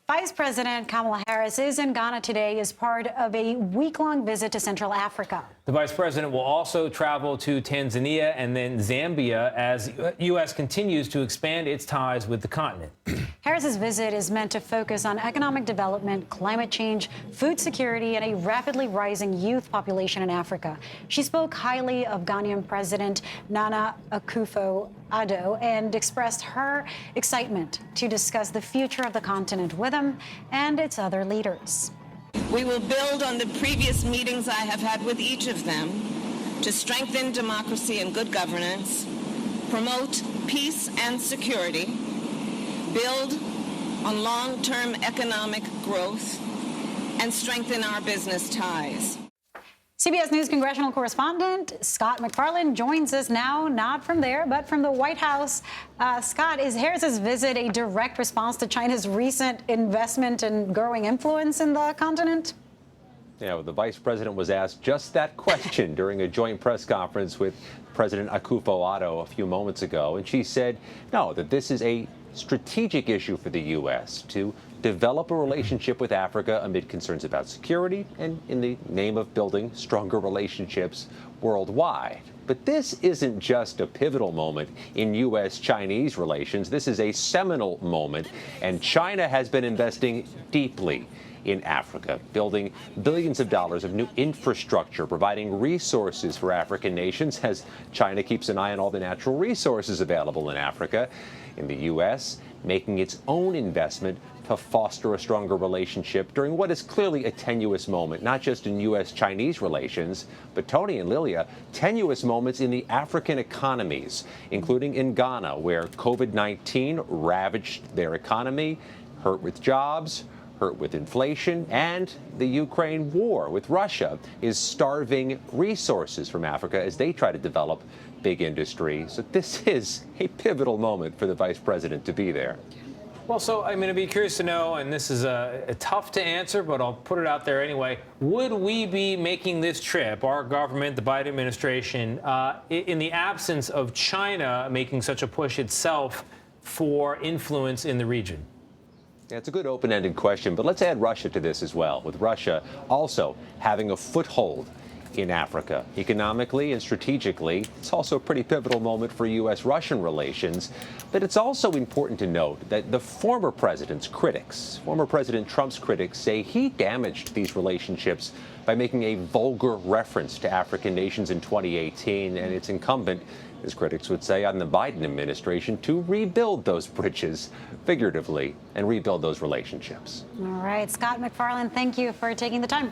Vice President Kamala Harris is in Ghana today as part of a week-long visit to Central Africa. The vice president will also travel to Tanzania and then Zambia as the U.S. continues to expand its ties with the continent. Harris's visit is meant to focus on economic development, climate change, food security, and a rapidly rising youth population in Africa. She spoke highly of Ghanaian President Nana Akufo-Addo and expressed her excitement to discuss the future of the continent with him and its other leaders. We will build on the previous meetings I have had with each of them to strengthen democracy and good governance, promote peace and security, build on long-term economic growth, and strengthen our business ties. CBS News congressional correspondent Scott Macfarlane joins us now, not from there, but from the White House. Scott, is Harris's visit a direct response to China's recent investment and growing influence in the continent? Yeah, the vice president was asked just that question during a joint press conference with President Akufo-Addo a few moments ago, and she said, no, that this is a strategic issue for the U.S. to develop a relationship with Africa amid concerns about security and in the name of building stronger relationships worldwide. But this isn't just a pivotal moment in U.S.-Chinese relations. This is a seminal moment, and China has been investing deeply in Africa, building billions of dollars of new infrastructure, providing resources for African nations as China keeps an eye on all the natural resources available in Africa. In the U.S., making its own investment to foster a stronger relationship during what is clearly a tenuous moment, not just in U.S.-Chinese relations, but Tony and Lilia, tenuous moments in the African economies, including in Ghana, where COVID-19 ravaged their economy, hurt with jobs, hurt with inflation, and the Ukraine war with Russia is starving resources from Africa as they try to develop big industry. So this is a pivotal moment for the vice president to be there. Well, so I'm going to be curious to know, and this is a tough to answer, but I'll put it out there anyway. Would we be making this trip, our government, the Biden administration, in the absence of China making such a push itself for influence in the region? Yeah, it's a good open-ended question, but let's add Russia to this as well, with Russia also having a foothold in Africa. Economically and strategically, it's also a pretty pivotal moment for U.S.-Russian relations. But it's also important to note that the former president's critics, former President Trump's critics, say he damaged these relationships by making a vulgar reference to African nations in 2018, and it's incumbent, as critics would say, on the Biden administration to rebuild those bridges, figuratively, and rebuild those relationships. All right, Scott Macfarlane, thank you for taking the time.